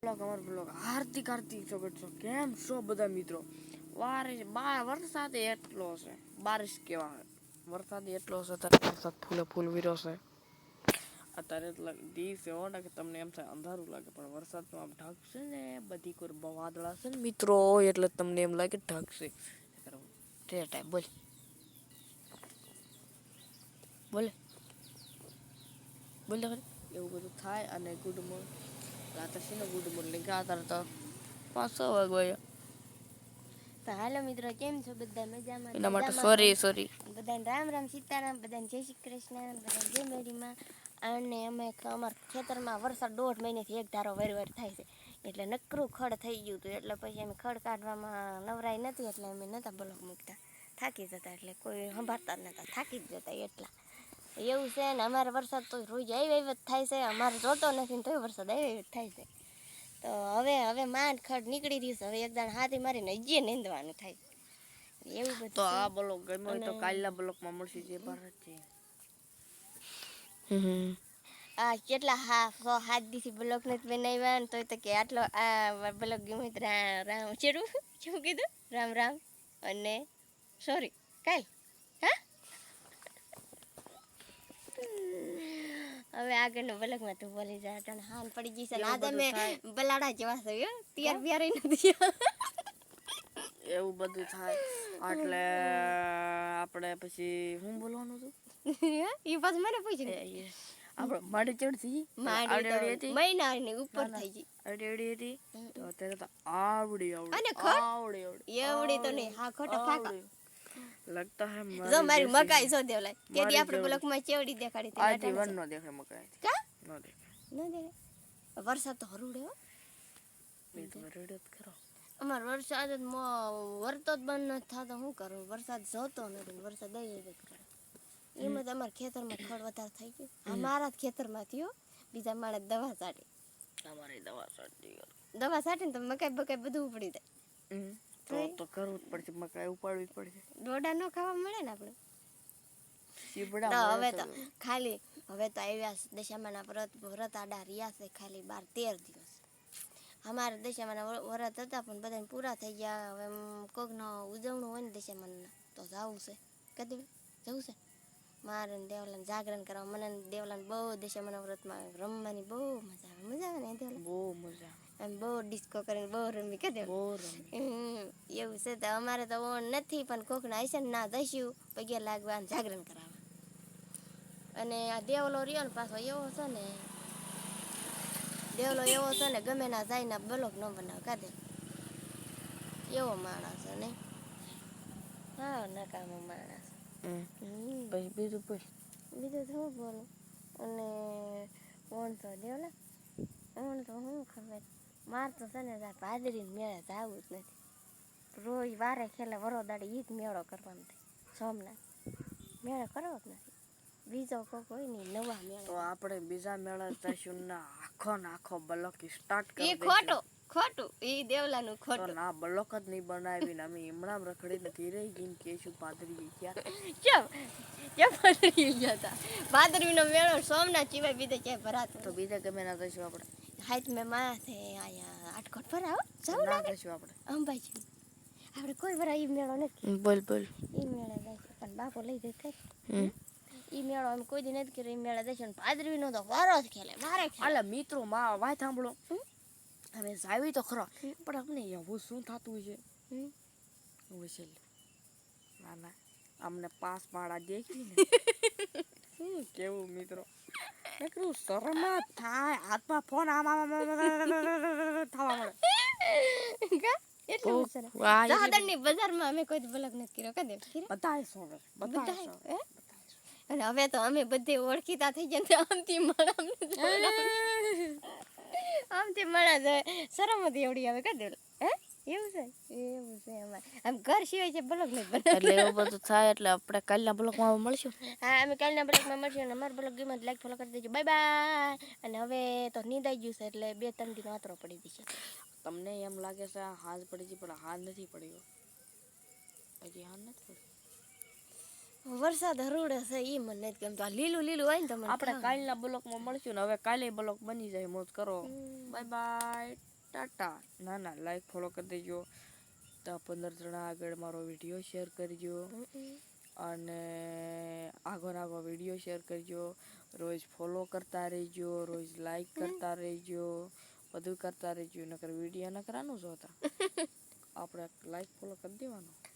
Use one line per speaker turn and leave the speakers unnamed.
Blog હાર્દિક સ્વાગત છે. કેમ છો બધા મિત્રો? વરસાદ એટલો છે, બારિશ કેવા વરસાદ એટલો છે, વરસાદ ફૂલ વીરો છે. અત્યારે દિવસે કે તમને એમ થાય અંધારું લાગે, પણ વરસાદનું આમ ઢગ છે ને, બધી કોઈ વાદળા છે ને મિત્રો, એટલે તમને એમ લાગે ઢગ છે. બોલે એવું બધું થાય. અને ગુડ મોર્નિંગ રાતે છે ને, ગુડ મોર્નિંગ અત્યારે તો 5-6 વાગ્યા.
તો હાલો મિત્રો, કેમ છો બધા? મજામાં?
એના માટે સોરી
બધાને રામ રામ સીતારામ, બધાને જય શ્રી કૃષ્ણ, બધાને જય મેરીમાં. અને અમે અમારા ખેતરમાં વરસાદ 1.5 મહિનેથી એક ધારો વર થાય છે, એટલે નકરું ખડ થઈ ગયું હતું. એટલે પછી અમે ખડ કાઢવામાં નવરાઈ નથી, એટલે અમે નહોતા બ્લોક મૂકતા, થાકી જતા. એટલે કોઈ સંભાળતા જ નહોતા, થાકી જ જતા એટલા. એવું છે ને, અમારે વરસાદ તો રોજ આવી જ થાય છે. અમારે જોતો નથી ને તોય વરસાદ આવી જ થાય છે. તો હવે માંડ ખડ નીકળી રહ્યું છે. હવે એક દાણ હાથી મારીને હજી નીંદવાનું થાય એવું બધું.
તો આ બ્લોક ગમ્યો હોય તો કાલના બ્લોકમાં મળશે. જે ભારત છે
આ કેટલા 7 દિવસથી બ્લોક નથી બનાવ્યા ને, તોય તો કે આટલો આ બ્લોક ગમ્યો તો રામ ચેડું શું કીધું? રામ રામ અને સોરી કાલ. હા, હવે આગળનો બ્લોકમાં તું બોલી જા. તને હાન પડી ગઈ છે. આજે મેં બલાડા જેવા છે, તૈયાર બિયાર નથી.
એવું બધું થાય એટલે આપણે પછી શું બોલવાનું હતું?
એ પાછું મને પૂછ્યું.
આપણે માડી ચડતી
મહિનાની ઉપર થઈ ગઈ,
અડી હતી. તો અત્યારે તો આવડી
એવડી તો નહીં. હા, ખોટા ફાકા
लगता है
જો મારી મકાઈ જો દેવલા તેદી આપણે બ્લોકમાં ચેવડી દેખાડી હતી.
આ જીવન નો દેખાય મકાઈ
કા
નો દેખાય.
ન દેખાય. વરસાદ તો હરુડે હો.
મેં તો રેડત કરો.
અમાર વરસાદ વરતો જ બંધ નથી થતો. શું કરું? વરસાદ જોતો નથી, વરસાદ આવી જ કરે. એમાં તમારા ખેતરમાં ખડ વધારે થઈ ગયું. અમારા જ ખેતરમાં થયો. બીજા માળે દવા છાંટી.
અમારી દવા છાંટી.
દવા છાંટીને તો મકાઈ બકાઈ બધું ઉપડી જાય.
તો કરવું જ પડશે, મકાઈ ઉપાડવી જ પડશે.
ડોડા નો ખાવા મળે ને આપણે. હવે તો ખાલી હવે તો આવ્યા દશામાના વ્રત આડા રહ્યા છે ખાલી 12-13 દિવસ. અમારે દશામાના વ્રત હતા પણ બધાને પૂરા થઈ ગયા. હવે કોકનો ઉજવણું હોય ને દશામાના તો જવું છે. કદી જવું છે મારે દેવલાને જાગરણ કરવા. મને દેવલાને બહુ દશામાના વ્રતમાં રમવાની બહુ મજા આવે. મજા આવે ને દેવલા? બહુ મજા આવે. એમ બહુ ડિસ્કો કરીને બહુ રમી. કદે એવું છે. તો અમારે તો ઓણ નથી, પણ કોકના હશે ને ના દસ્યું પગે લાગવા જાગરણ કરાવવા. અને આ દેવલો રહ્યો ને પાછો એવો છે ને, દેવલો એવો છે ને, ગમે ના જાય ના બ્લોક ન બનાવે. કાદે એવો માણસ છે નહીં? હા, નકામો માણસ.
બીજું તો
શું બોલું? અને કોણ તો દેવલા કોણ તો શું ખબર. માર તો છે ને ભાદરીને મેળે જવું જ નથી. રોજ વારે ખેલે વરોદાડી ઈ જ મેળો કરવાનો થાય. સોમનાથ મેળો કરવો જ નથી. બીજો કોક હોય ને નવા મેળો.
તો આપણે બીજા મેળા જઈશું ના આખો બ્લોક સ્ટાર્ટ કરી.
એ ખોટું એ દેવલાનું ખોટું.
તો ના બ્લોક જ નહીં બનાવીને અમે હમણાં રખડી નથી રહી ગઈ કેશું પાદરી ગયા.
ક્યાં પાદરી ગયા હતા? પાદરીનો મેળો સોમનાથ સિવાય બીજે ક્યાંય ભરાતો.
તો બીજા ગમે ના જઈશું આપણે.
હાથ મેં માથે આયા આટકોટ ભરાવો
ના જઈશું આપણે.
અંબાજી આપણે કોઈ ભરાય એ મેળો નથી.
બોલ
એ મેળા જાય પણ બાપો લઈ જાય થાય. ઈ મેળો અમે કોઈ દી નથી કર્યો. એ મેળા જઈશું ને પાદરીનો તો વારો જ ખેલે મારે.
અલા મિત્રો માં વાત સાંભળો. હવે જાવી તો ખરો પણ અમને એવું શું થતું છે ના અમને 5 માળા દેખી ને શું કેવું મિત્રો, એટલું શરમ થાય. હાથમાં ફોન આમ થવા મળે.
એટલું સરસ. ચાદરની બજારમાં અમે કોઈ બ્લોક નથી કર્યો. કદે
બતાય
અને હવે તો અમે બધે ઓળખીતા થઈ ગયા. આમથી મળા જાય શરમ હતી એવડી આવે. કદે એવું છે અમારે આમ ઘર સિવાય છે બ્લોક નથી બનાવતા.
એટલે એવું બધું થાય. એટલે આપણે કાલના બ્લોકમાં મળશું.
હા, અમે કાલના બ્લોકમાં મળશું. અને અમારા બ્લોક ગમે લાઈક ફોલો કરી દેજો. Bye bye. અને હવે તો નીંદાઈ ગયું છે એટલે 2-3 દી આતરો પડી જશે.
તમને એમ લાગે છે હાથ પડી ગઈ, પણ હાથ નથી પડ્યો. હજી હાથ નથી પડી.
વરસાદ હરુડે છે એ મને નથી ગમતો. લીલું હોય ને તો
આપણે કાલના બ્લોકમાં મળશું ને. હવે કાલે બ્લોક બની જાય. મોજ કરો. Bye bye. ટાટા. ના ના, લાઈક ફોલો કરી દેજો. તો 15 જણા આગળ મારો વિડીયો શેર કરજો. અને આગો વિડીયો શેર કરજો. રોજ ફોલો કરતા રહેજો, રોજ લાઈક કરતા રહેજો, બધું કરતા રહેજો. નકર વિડીયો નકરાનું જોતા. આપણે લાઈક ફોલો કરી દેવાનું.